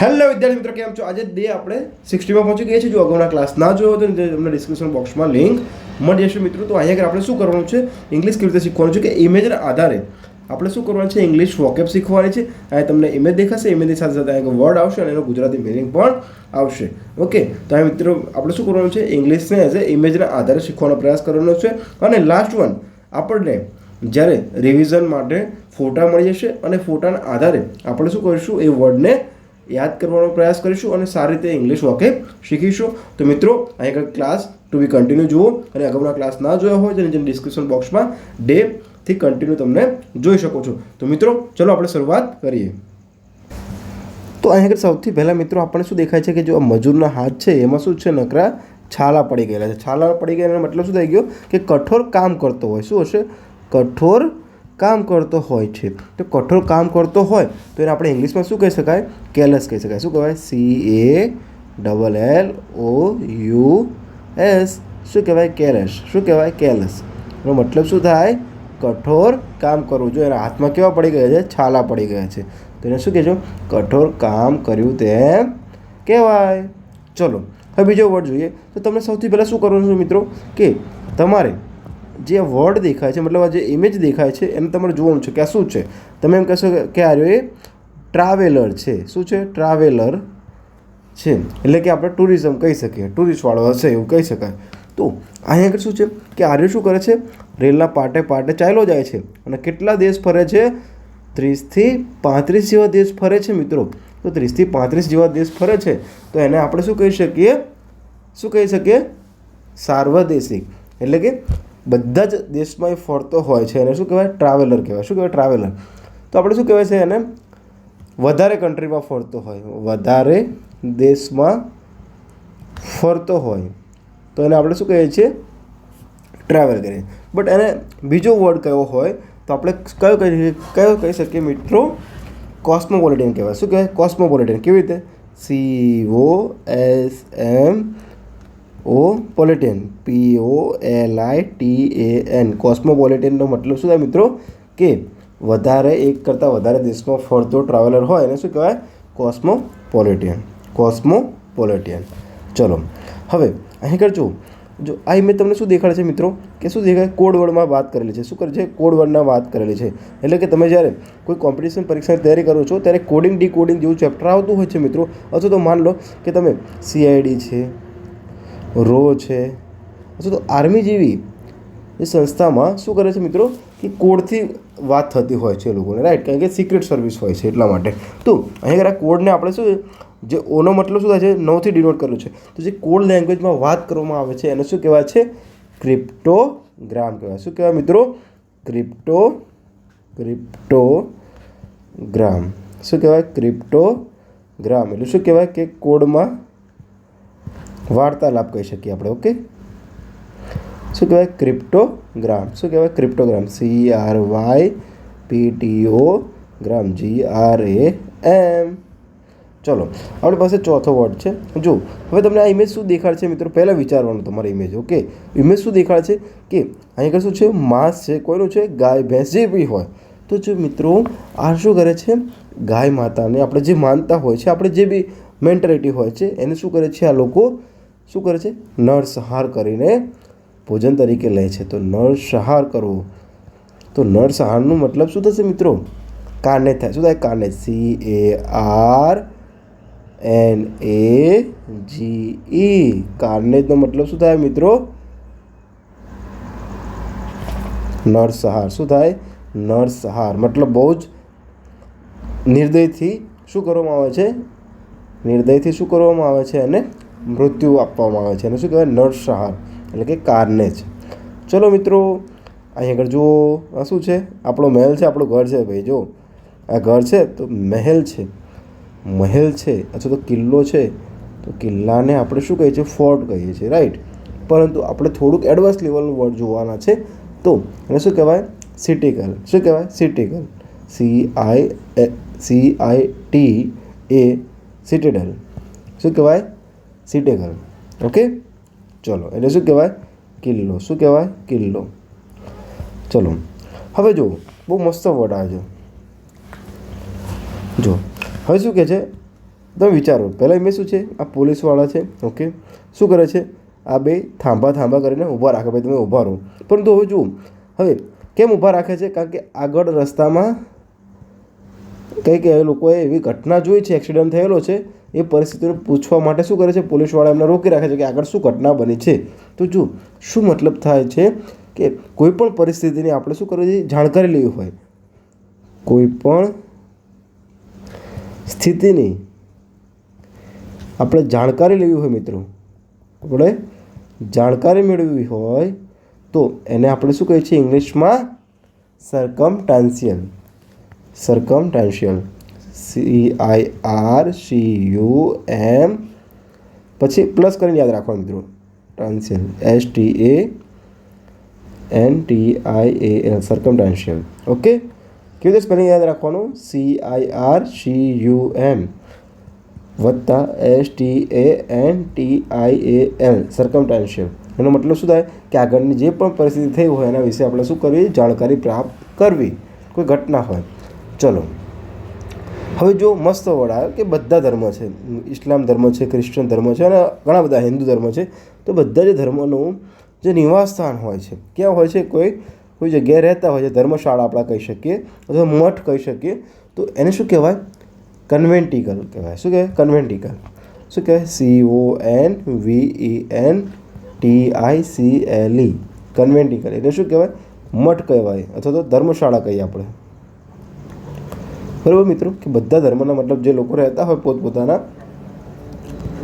Hello વિદ્યાર્થી મિત્રો, કેમ છો? આજે ડે આપણે 60 માં પહોંચી ગયા છીએ. જો અગાઉના ક્લાસ ના જોયો તો તમને ડિસ્ક્રિપ્શન બોક્સમાં લિંક મળી જશે મિત્રો. તો અહીંયા આગળ આપણે શું કરવાનું છે, ઇંગ્લિશ કેવી રીતે શીખવાનું છે કે ઇમેજના આધારે આપણે શું કરવાનું છે, ઇંગ્લિશ વોકેબ શીખવાની છે. અહીંયા તમને ઇમેજ દેખાશે, ઇમેજની સાથે સાથે અહીંયા વર્ડ આવશે અને એનો ગુજરાતી મિનિંગ પણ આવશે. ઓકે, તો આ મિત્રો આપણે શું કરવાનું છે, ઇંગ્લિશને એઝ એ ઇમેજના આધારે શીખવાનો પ્રયાસ કરવાનો છે. અને લાસ્ટ વન, આપણને જ્યારે રિવિઝન માટે ફોટા મળી જશે અને ફોટાના આધારે આપણે શું કરીશું, એ વર્ડને યાદ કરવાનો પ્રયાસ કરીશું અને સારી રીતે ઇંગ્લિશ વોકેબ શીખીશું. તો મિત્રો અહીંયા ક્લાસ ટુ બી કન્ટિન્યુ જુઓ અને અગાઉના ક્લાસ ના જોયા હોય તો નીચે ડિસ્ક્રિપ્શન બોક્સમાં ડેથી કન્ટિન્યુ તમને જોઈ શકો છો. તો મિત્રો ચલો આપણે શરૂઆત કરીએ. તો અહીંયા સૌથી પહેલાં મિત્રો આપણને શું દેખાય છે કે જો મજૂરના હાથ છે એમાં શું છે, નકરા છાલા પડી ગયેલા છે. છાલા પડી ગયેલા મતલબ શું થઈ ગયો કે કઠોર કામ કરતો હોય. શું હશે? કઠોર કામ કરતો હોય છે. તો કઠોર કામ કરતો હોય તો એને આપણે ઇંગ્લિશમાં શું કહી શકાય? કેરલેસ કહી શકાય. શું કહેવાય? CALLOUS. શું કહેવાય? કેરલેસ. શું કહેવાય? કેરલેસ. એનો મતલબ શું થાય? કઠોર કામ કરવું. જો એના હાથમાં કેવા પડી ગયા છે? છાલા પડી ગયા છે. તો એને શું કહેજો? કઠોર કામ કર્યું તેમ કહેવાય. ચલો હવે બીજો વર્ડ જોઈએ. તો તમને સૌથી પહેલાં શું કરવાનું છે મિત્રો કે તમારે જે વર્ડ દેખાય છે, મતલબ આ જે ઇમેજ દેખાય છે એને તમારે જોવાનું છે કે આ શું છે. તમે એમ કહેશો કે આ એ ટ્રાવેલર છે. શું છે? ટ્રાવેલર છે. એટલે કે આપણે ટુરિઝમ કહી શકીએ, ટુરિસ્ટવાળો હશે એવું કહી શકાય. તો અહીંયા આગળ શું છે કે આર્ય શું કરે છે? રેલના પાટે પાટે ચાલ્યો જાય છે અને કેટલા દેશ ફરે છે? 30 થી 35 જેવા દેશ ફરે છે મિત્રો. તો 30 થી 35 જેવા દેશ ફરે છે તો એને આપણે શું કહી શકીએ? શું કહી શકીએ? સાર્વદેશિક. એટલે કે બધા જ દેશમાં એ ફરતો હોય છે એને શું કહેવાય? ટ્રાવેલર કહેવાય. શું કહેવાય? ટ્રાવેલર. તો આપણે શું કહેવાય છે એને? વધારે કન્ટ્રીમાં ફરતો હોય, વધારે દેશમાં ફરતો હોય તો એને આપણે શું કહીએ છીએ? ટ્રાવેલ કરીએ. બટ એને બીજો વર્ડ કયો હોય તો આપણે કયો કહી શકીએ મિત્રો? કોસ્મોપોલિટન કહેવાય. શું કહેવાય? કોસ્મોપોલિટન. કેવી રીતે? પોલિટિયન. POLITAN. કોસ્મોપોલિટનનો મતલબ શું થાય મિત્રો? કે વધારે, એક કરતાં વધારે દેશમાં ફરતો ટ્રાવેલર હોય એને શું કહેવાય? કોસ્મોપોલિટિયન. કોસ્મોપોલિટિયન. ચલો હવે અહીં કરજો. જો આ ઇમેજ તમને શું દેખાડે છે મિત્રો કે શું દેખાય? કોડ વર્ડમાં વાત કરેલી છે. શું કરે છે? કોડ વર્ડના વાત કરેલી છે. એટલે કે તમે જ્યારે કોઈ કોમ્પિટિશન પરીક્ષાની તૈયારી કરો છો ત્યારે કોડિંગ ડીકોડિંગ જેવું ચેપ્ટર આવતું હોય છે મિત્રો. અથવા તો માન લો કે તમે CID છે, રો છે, અથવા તો આર્મી જેવી એ સંસ્થામાં શું કરે છે મિત્રો કે કોડથી વાત થતી હોય છે એ લોકોને, રાઈટ? કારણ કે સિક્રેટ સર્વિસ હોય છે એટલા માટે. તો અહીંયા આ કોડને આપણે શું, જે ઓનો મતલબ શું થાય છે? 9 થી ડિનોટ કરેલું છે. તો જે કોડ લેંગ્વેજમાં વાત કરવામાં આવે છે એને શું કહેવાય છે? ક્રિપ્ટોગ્રામ કહેવાય. શું કહેવાય મિત્રો? ક્રિપ્ટોગ્રામ. શું કહેવાય? ક્રિપ્ટોગ્રામ. એટલે શું કહેવાય કે કોડમાં વાર્તાલાપ કહી શકીએ આપણે. ઓકે, શું કહેવાય? ક્રિપ્ટોગ્રામ. શું કહેવાય? ક્રિપ્ટોગ્રામ. CRYPTOગ્રામ. GRAM. ચલો આપણી પાસે ચોથો વર્ડ છે. જો હવે તમને આ ઇમેજ શું દેખાડે છે મિત્રો? પહેલાં વિચારવાનું તમારી ઇમેજ. ઓકે, ઇમેજ શું દેખાડે છે કે અહીંયા શું છે? માંસ છે. કોઈનું છે? ગાય, ભેંસ જે બી હોય. તો જો મિત્રો આ શું કરે છે? ગાય માતાને આપણે જે માનતા હોય છે, આપણે જે બી મેન્ટાલિટી હોય છે એને શું કરે છે? આ લોકો શું કરે છે? નરસંહાર કરીને ભોજન તરીકે લે છે. તો નરસંહાર કરવો. તો નરસંહારનું મતલબ શું થશે મિત્રો? કાર્નેજ થાય. શું થાય? કાર્નેજ. CARNAGE. કાર્નેજનો મતલબ શું થાય મિત્રો? નરસંહાર. શું થાય? નરસંહાર મતલબ બહુ જ નિર્દયથી શું કરવામાં આવે છે? નિર્દયથી શું કરવામાં આવે છે? અને મૃત્યુ આપવામાં આવે છે. અને શું કહેવાય? નરસંહાર એટલે કે કાર્નેજ. ચલો મિત્રો અહીં આગળ જુઓ. આ શું છે? આપણો મહેલ છે, આપણું ઘર છે ભાઈ. જો આ ઘર છે તો મહેલ છે. મહેલ છે અથવા તો કિલ્લો છે તો કિલ્લાને આપણે શું કહીએ છીએ? ફોર્ટ કહીએ છીએ, રાઈટ? પરંતુ આપણે થોડુંક એડવાન્સ લેવલનું વર્ડ જોવાના છે. તો એને શું કહેવાય? સિટીકલ. શું કહેવાય? સિટીકલ. CITA. સિટીડલ. શું કહેવાય? સિટીકલ. ઓકે, ચલો એટલે શું કહેવાય? કિલ્લો. શું કહેવાય? કિલ્લો. ચલો હવે જુઓ, બહુ મસ્ત વર્ડ આવે છે. જો હવે શું કહે છે? તમે વિચારો, પહેલાં મેં શું છે, આ પોલીસવાળા છે, ઓકે, શું કરે છે, આ બે થાંભા કરીને ઊભા રાખે, ભાઈ તમે ઊભા રહો. પરંતુ હવે જુઓ, હવે કેમ ઊભા રાખે છે? કારણ કે આગળ રસ્તામાં કંઈક એ લોકોએ એવી ઘટના જોઈ છે, એક્સિડન્ટ થયેલો છે, એ પરિસ્થિતિને પૂછવા માટે શું કરે છે, પોલીસવાળા એમને રોકી રાખે છે કે આગળ શું ઘટના બની છે. તો જો શું મતલબ થાય છે કે કોઈ પણ પરિસ્થિતિની આપણે શું કરવી જોઈએ, જાણકારી લેવી હોય, કોઈ પણ સ્થિતિની આપણે જાણકારી લેવી હોય મિત્રો, આપણે જાણકારી મેળવવી હોય તો એને આપણે શું કહીએ છીએ ઇંગ્લિશમાં? સર્કમસ્ટાન્શિયલ. CIRCUM પછી પ્લસ કરીને યાદ રાખવાનું મિત્રો, ટાન્શિયલ, STANTIAL, સર્કમસ્ટાન્શિયલ. ઓકે, કેવી રીતે સ્પેલિંગ યાદ રાખવાનું? CIRCUM વત્તા STANTIAL, સર્કમસ્ટાન્શિયલ. એનો મતલબ શું થાય કે આગળની જે પણ પરિસ્થિતિ થઈ હોય એના વિશે આપણે શું કરવી, જાણકારી પ્રાપ્ત કરવી, કોઈ ઘટના હોય. ચલો, હવે જો મસ્ત વર્ડ આવ્યો કે બધા ધર્મ છે, ઇસ્લામ ધર્મ છે, ક્રિશ્ચન ધર્મ છે અને ઘણા બધા હિન્દુ ધર્મ છે. તો બધા જે ધર્મનું જે નિવાસ સ્થાન હોય છે, ક્યાં હોય છે? કોઈ જગ્યાએ રહેતા હોય છે, ધર્મશાળા આપણે કહી શકીએ અથવા મઠ કહી શકીએ. તો એને શું કહેવાય? કન્વેન્ટિકલ કહેવાય. શું કહેવાય? કન્વેન્ટિકલ. શું કહેવાય? CONVENTICLE, કન્વેન્ટિકલ. એટલે શું કહેવાય? મઠ કહેવાય અથવા તો ધર્મશાળા કહીએ આપણે. બરાબર મિત્રો, કે બધા ધર્મના મતલબ જે લોકો રહેતા હોય પોતપોતાના,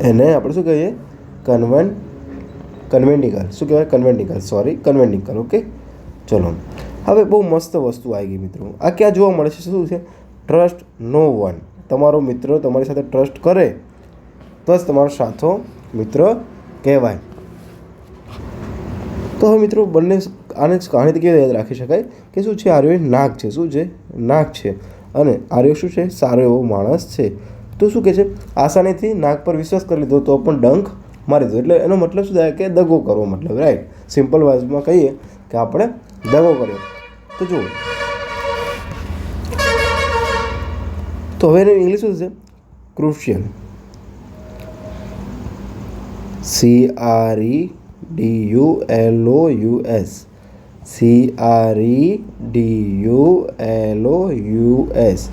એને આપણે શું કહીએ? કન્વેન્ટિકલ. શું કહેવાય? કન્વેન્ટિકલ. ઓકે, ચલો, હવે બહુ મસ્ત વસ્તુ આવી ગઈ મિત્રો. આ ક્યાં જોવા મળે છે? શું છે? ટ્રસ્ટ નો વન. તમારો મિત્ર તમારી સાથે ટ્રસ્ટ કરે તો જ તમારો સાચો મિત્ર કહેવાય. તો હવે મિત્રો બંને આને કહાણીથી કેવી યાદ રાખી શકાય કે શું છે? આર્યો નાગ છે. શું છે? નાગ છે. અને આર્યો શું છે? સારો એવો માણસ છે. તો શું કહે છે? આસાનીથી નાગ પર વિશ્વાસ કરી લીધો તો પણ ડંખ મારી દીધો. એટલે એનો મતલબ શું થાય કે દગો કરવો, મતલબ, રાઈટ. સિમ્પલ વાઇઝમાં કહીએ કે આપણે દગો કર્યો. તો જુઓ, તો હવે એનું ઇંગ્લિશ શું છે? ક્રુશિયલ. CREDULOUS,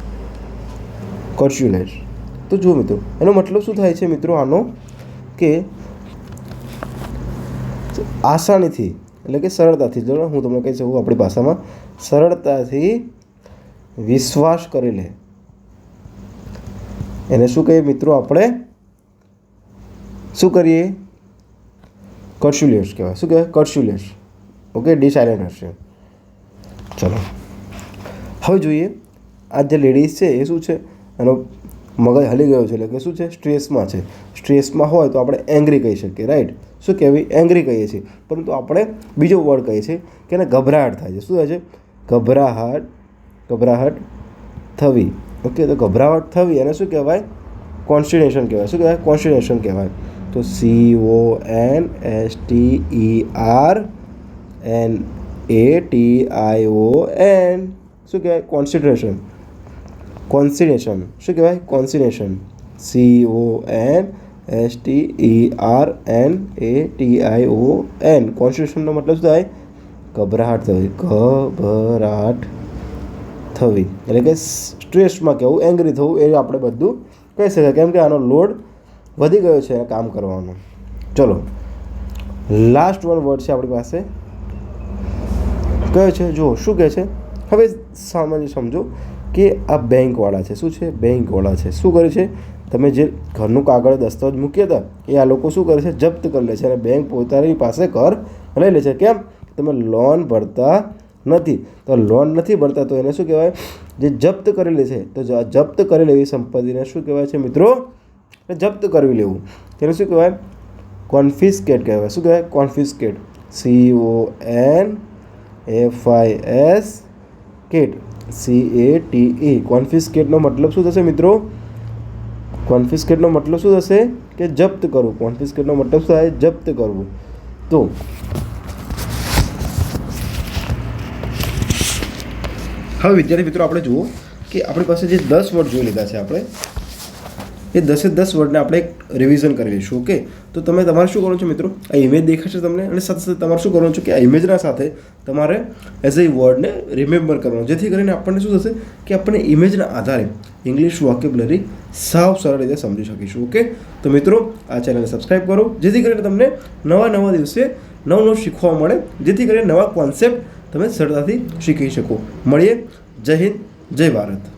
કોર્ચ્યુલેટ. તો જુઓ મિત્રો, એનો મતલબ શું થાય છે મિત્રો આનો? કે આસાનીથી, એટલે કે સરળતાથી, જો હું તમને કહી શકું આપણી ભાષામાં, સરળતાથી વિશ્વાસ કરી લે. એને શું કહીએ મિત્રો? આપણે શું કરીએ? કોર્ચ્યુલેટ્સ કહેવાય. શું કહેવાય? કોર્ચ્યુલેટ્સ. ઓકે, ડી સાયલેન્ટ હશે. ચલો, હવે જોઈએ આ જે લેડીઝ છે એ શું છે? એનો મગજ હલી ગયો છે, એટલે કે શું છે? સ્ટ્રેસમાં છે. સ્ટ્રેસમાં હોય તો આપણે એંગ્રી કહી શકીએ, રાઈટ. શું કહેવાય? એંગ્રી કહીએ છીએ. પરંતુ આપણે બીજો વર્ડ કહીએ છીએ કે એને ગભરાટ થાય છે. શું થાય છે? ગભરાહટ થવી. ઓકે, તો ગભરાહટ થવી એને શું કહેવાય? કોન્સ્ટિનેશન કહેવાય. શું કહેવાય? કોન્સ્ટિનેશન કહેવાય. તો CONSTIRNATION. શું કહેવાય? કોન્સ્ટિનેશન. શું કહેવાય? કોન્સ્ટિનેશન. CONSTERNATION. કોન્સ્ટિનેશનનો મતલબ શું થાય? ગભરાટ થવી. એટલે કે સ્ટ્રેસમાં કહેવું, એંગ્રી થવું, એ આપણે બધું કહી શકાય. કેમ કે આનો લોડ વધી ગયો છે કામ કરવાનો. ચલો, લાસ્ટ વર્ડ છે આપણી પાસે, કયો છે? જો શું કહે છે? હવે સામાન્ય સમજો કે આ બેંકવાળા છે. શું છે? બેંકવાળા છે. શું કરે છે? તમે જે ઘરનું કાગળ દસ્તાવેજ મૂક્યા હતા એ આ લોકો શું કરે છે? જપ્ત કરી લે છે. અને બેંક પોતાની પાસે ઘર લઈ લે છે. કેમ? તમે લોન ભરતા નથી. તો લોન નથી ભરતા તો એને શું કહેવાય? જે જપ્ત કરેલી છે, તો જપ્ત કરેલી એવી સંપત્તિને શું કહેવાય છે મિત્રો? જપ્ત કરવી લેવું. તેને શું કહેવાય? કોન્ફિસ્કેટ કહેવાય. શું કહેવાય? કોન્ફિસ્કેટ. CONFISCATE. કોન્ફિસ્કેટનો મતલબ શું થશે મિત્રો? કોન્ફિસ્કેટનો મતલબ શું થશે? કે જપ્ત કરવું. કોન્ફિસ્કેટનો મતલબ શું થાય? જપ્ત કરવું. તો હવે વિદ્યાર્થી મિત્રો આપણે જુઓ કે આપણી પાસે જે 10 વર્ડ જોઈ લીધા છે આપણે, એ 10 વર્ડને આપણે એક રિવિઝન કરીશું. ઓકે, તો તમે તમારે શું કરવાનું છે મિત્રો, આ ઇમેજ દેખાશે તમને અને સાથે સાથે તમારે શું કરવાનું છે કે આ ઇમેજના સાથે તમારે એઝ એ વર્ડને રિમેમ્બર કરવાનું, જેથી કરીને આપણને શું થશે કે આપણને ઇમેજના આધારે ઇંગ્લિશ વોકેબ્યુલરી સાવ સરળ રીતે સમજી શકીશું. ઓકે, તો મિત્રો આ ચેનલને સબસ્ક્રાઈબ કરો, જેથી કરીને તમને નવા દિવસે નવું શીખવા મળે, જેથી કરીને નવા કોન્સેપ્ટ તમે સરળતાથી શીખી શકો. મળીએ. જય હિન્દ, જય ભારત.